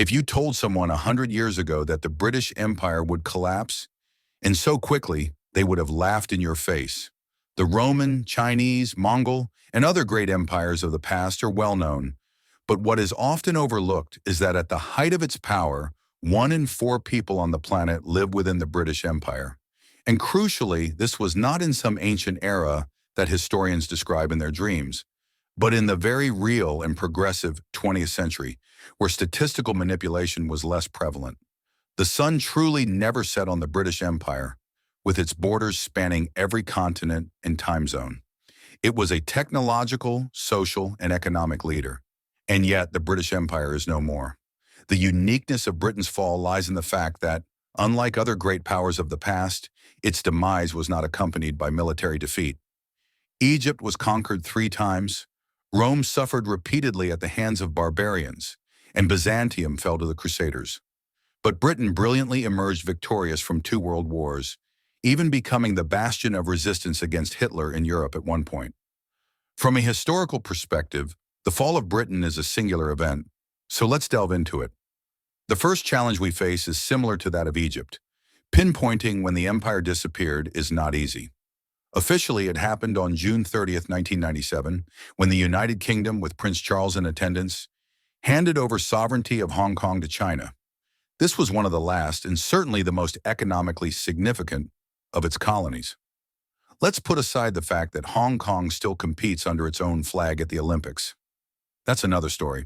If you told someone 100 years ago that the British Empire would collapse, and so quickly, they would have laughed in your face. The Roman, Chinese, Mongol, and other great empires of the past are well known, but what is often overlooked is that at the height of its power, 1 in 4 people on the planet live within the British Empire. And crucially, this was not in some ancient era that historians describe in their dreams, but in the very real and progressive 20th century, where statistical manipulation was less prevalent. The sun truly never set on the British Empire, with its borders spanning every continent and time zone. It was a technological, social, and economic leader. And yet, the British Empire is no more. The uniqueness of Britain's fall lies in the fact that, unlike other great powers of the past, its demise was not accompanied by military defeat. Egypt was conquered 3 times, Rome suffered repeatedly at the hands of barbarians, and Byzantium fell to the Crusaders. But Britain brilliantly emerged victorious from 2 world wars, even becoming the bastion of resistance against Hitler in Europe at one point. From a historical perspective, the fall of Britain is a singular event, so let's delve into it. The first challenge we face is similar to that of Egypt. Pinpointing when the empire disappeared is not easy. Officially, it happened on June 30th, 1997, when the United Kingdom, with Prince Charles in attendance, handed over sovereignty of Hong Kong to China. This was one of the last and certainly the most economically significant of its colonies. Let's put aside the fact that Hong Kong still competes under its own flag at the Olympics. That's another story.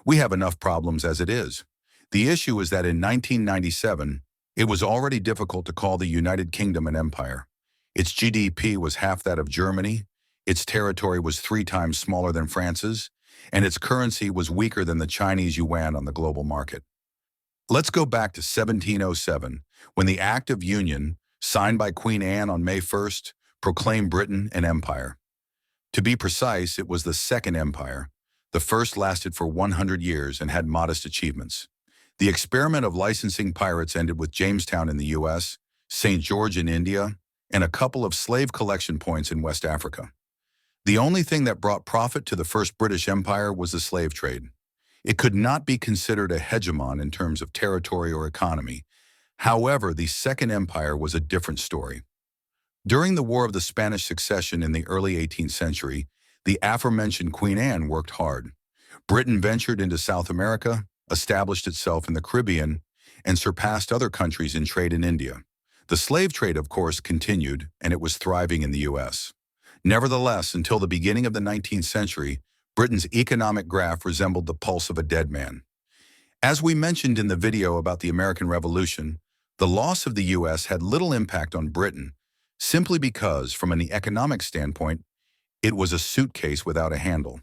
We have enough problems as it is. The issue is that in 1997, it was already difficult to call the United Kingdom an empire. Its GDP was half that of Germany, its territory was 3 times smaller than France's, and its currency was weaker than the Chinese yuan on the global market. Let's go back to 1707, when the Act of Union, signed by Queen Anne on May 1st, proclaimed Britain an empire. To be precise, it was the Second Empire. The first lasted for 100 years and had modest achievements. The experiment of licensing pirates ended with Jamestown in the US, St. George in India, and a couple of slave collection points in West Africa. The only thing that brought profit to the first British Empire was the slave trade. It could not be considered a hegemon in terms of territory or economy. However, the Second Empire was a different story. During the War of the Spanish Succession in the early 18th century, the aforementioned Queen Anne worked hard. Britain ventured into South America, established itself in the Caribbean, and surpassed other countries in trade in India. The slave trade, of course, continued, and it was thriving in the US. Nevertheless, until the beginning of the 19th century, Britain's economic graph resembled the pulse of a dead man. As we mentioned in the video about the American Revolution, the loss of the US had little impact on Britain, simply because, from an economic standpoint, it was a suitcase without a handle.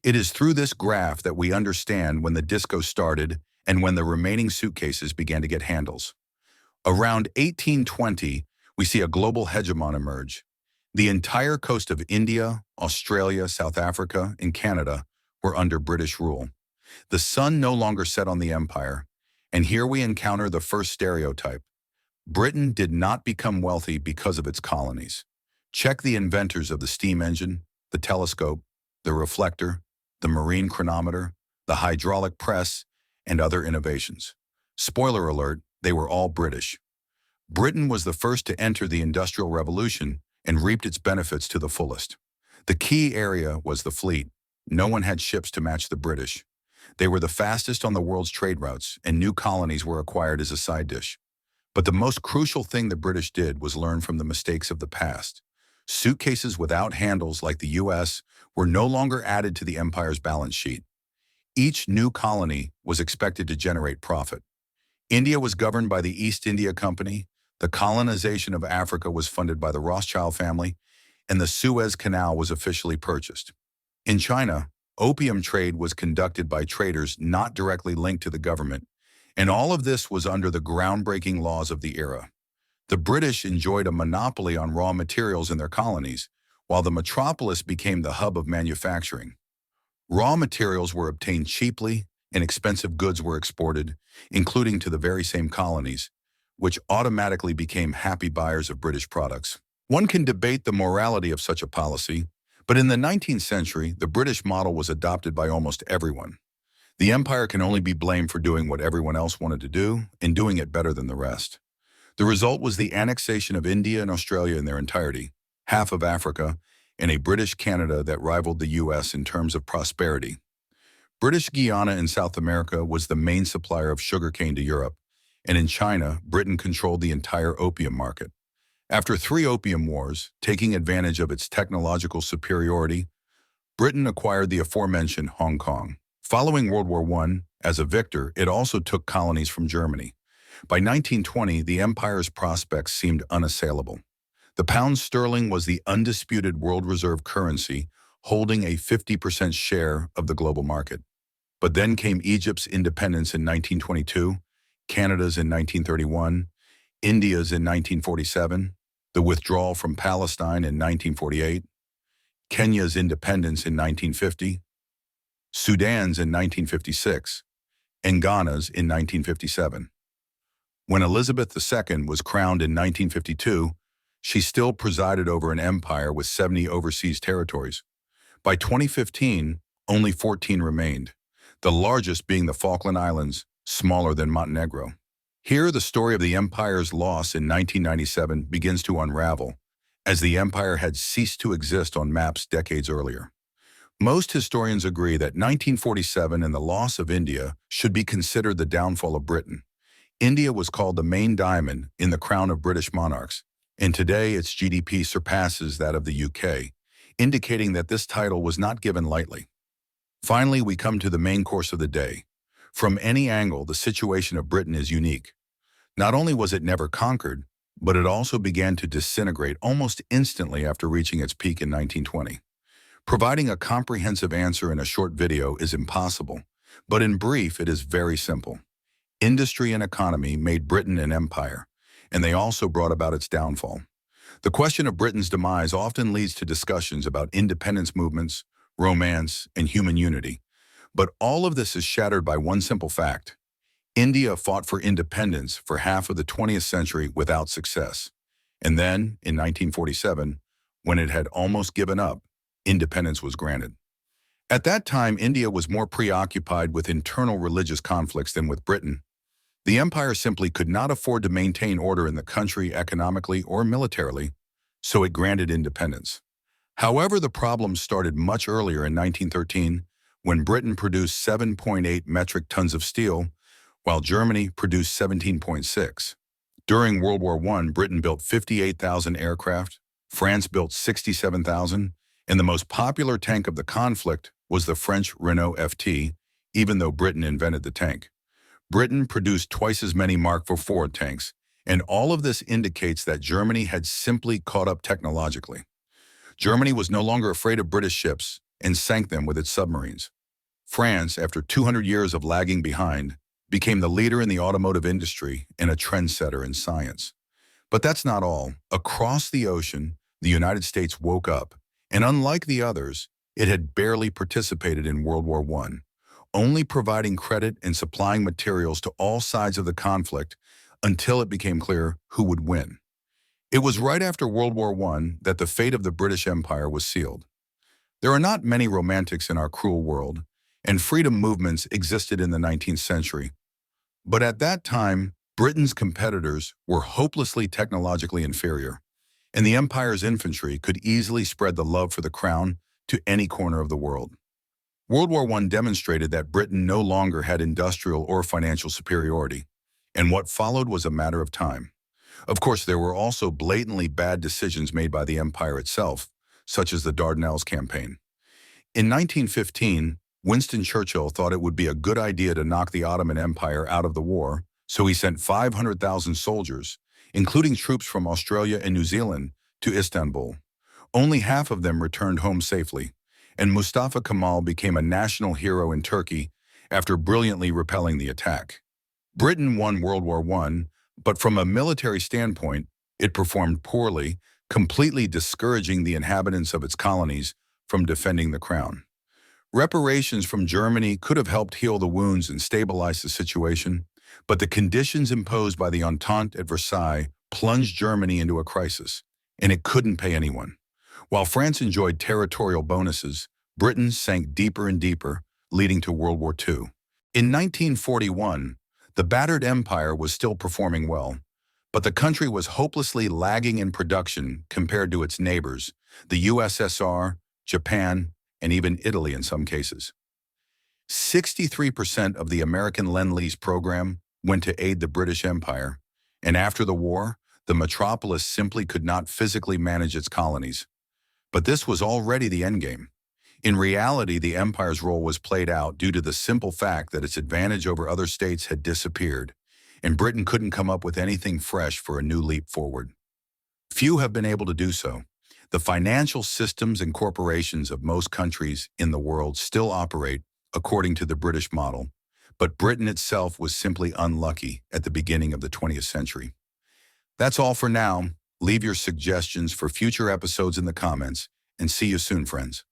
It is through this graph that we understand when the disco started and when the remaining suitcases began to get handles. Around 1820, we see a global hegemon emerge. The entire coast of India, Australia, South Africa, and Canada were under British rule. The sun no longer set on the empire, and here we encounter the first stereotype. Britain did not become wealthy because of its colonies. Check the inventors of the steam engine, the telescope, the reflector, the marine chronometer, the hydraulic press, and other innovations. Spoiler alert, they were all British. Britain was the first to enter the Industrial Revolution and reaped its benefits to the fullest. The key area was the fleet. No one had ships to match the British. They were the fastest on the world's trade routes, and new colonies were acquired as a side dish. But the most crucial thing the British did was learn from the mistakes of the past. Suitcases without handles like the US were no longer added to the empire's balance sheet. Each new colony was expected to generate profit. India was governed by the East India Company, the colonization of Africa was funded by the Rothschild family, and the Suez Canal was officially purchased. In China, opium trade was conducted by traders not directly linked to the government, and all of this was under the groundbreaking laws of the era. The British enjoyed a monopoly on raw materials in their colonies, while the metropolis became the hub of manufacturing. Raw materials were obtained cheaply, and expensive goods were exported, including to the very same colonies, which automatically became happy buyers of British products. One can debate the morality of such a policy, but in the 19th century, the British model was adopted by almost everyone. The empire can only be blamed for doing what everyone else wanted to do and doing it better than the rest. The result was the annexation of India and Australia in their entirety, half of Africa, and a British Canada that rivaled the US in terms of prosperity. British Guiana in South America was the main supplier of sugarcane to Europe, and in China, Britain controlled the entire opium market. After 3 opium wars, taking advantage of its technological superiority, Britain acquired the aforementioned Hong Kong. Following World War I, as a victor, it also took colonies from Germany. By 1920, the empire's prospects seemed unassailable. The pound sterling was the undisputed world reserve currency, holding a 50% share of the global market. But then came Egypt's independence in 1922, Canada's in 1931, India's in 1947, the withdrawal from Palestine in 1948, Kenya's independence in 1950, Sudan's in 1956, and Ghana's in 1957. When Elizabeth II was crowned in 1952, she still presided over an empire with 70 overseas territories. By 2015, only 14 remained, the largest being the Falkland Islands, smaller than Montenegro. Here, the story of the empire's loss in 1997 begins to unravel, as the empire had ceased to exist on maps decades earlier. Most historians agree that 1947 and the loss of India should be considered the downfall of Britain. India was called the main diamond in the crown of British monarchs, and today its GDP surpasses that of the UK, indicating that this title was not given lightly. Finally, we come to the main course of the day. From any angle, the situation of Britain is unique. Not only was it never conquered, but it also began to disintegrate almost instantly after reaching its peak in 1920. Providing a comprehensive answer in a short video is impossible, but in brief, it is very simple. Industry and economy made Britain an empire, and they also brought about its downfall. The question of Britain's demise often leads to discussions about independence movements, romance, and human unity. But all of this is shattered by one simple fact. India fought for independence for half of the 20th century without success. And then, in 1947, when it had almost given up, independence was granted. At that time, India was more preoccupied with internal religious conflicts than with Britain. The empire simply could not afford to maintain order in the country economically or militarily, so it granted independence. However, the problem started much earlier in 1913, when Britain produced 7.8 metric tons of steel, while Germany produced 17.6. During World War I, Britain built 58,000 aircraft, France built 67,000, and the most popular tank of the conflict was the French Renault FT, even though Britain invented the tank. Britain produced twice as many Mark IV Ford tanks, and all of this indicates that Germany had simply caught up technologically. Germany was no longer afraid of British ships and sank them with its submarines. France, after 200 years of lagging behind, became the leader in the automotive industry and a trendsetter in science. But that's not all. Across the ocean, the United States woke up, and unlike the others, it had barely participated in World War I, only providing credit and supplying materials to all sides of the conflict until it became clear who would win. It was right after World War I that the fate of the British Empire was sealed. There are not many romantics in our cruel world, and freedom movements existed in the 19th century. But at that time, Britain's competitors were hopelessly technologically inferior, and the empire's infantry could easily spread the love for the crown to any corner of the world. World War I demonstrated that Britain no longer had industrial or financial superiority, and what followed was a matter of time. Of course, there were also blatantly bad decisions made by the empire itself, such as the Dardanelles campaign. In 1915, Winston Churchill thought it would be a good idea to knock the Ottoman Empire out of the war, so he sent 500,000 soldiers, including troops from Australia and New Zealand, to Istanbul. Only half of them returned home safely, and Mustafa Kemal became a national hero in Turkey after brilliantly repelling the attack. Britain won World War I, but from a military standpoint, it performed poorly, completely discouraging the inhabitants of its colonies from defending the crown. Reparations from Germany could have helped heal the wounds and stabilize the situation, but the conditions imposed by the Entente at Versailles plunged Germany into a crisis, and it couldn't pay anyone. While France enjoyed territorial bonuses, Britain sank deeper and deeper, leading to World War II. In 1941, the battered empire was still performing well, but the country was hopelessly lagging in production compared to its neighbors, the USSR, Japan, and even Italy in some cases. 63% of the American Lend-Lease program went to aid the British Empire, and after the war, the metropolis simply could not physically manage its colonies. But this was already the endgame. In reality, the empire's role was played out due to the simple fact that its advantage over other states had disappeared, and Britain couldn't come up with anything fresh for a new leap forward. Few have been able to do so. The financial systems and corporations of most countries in the world still operate according to the British model, but Britain itself was simply unlucky at the beginning of the 20th century. That's all for now. Leave your suggestions for future episodes in the comments, and see you soon, friends.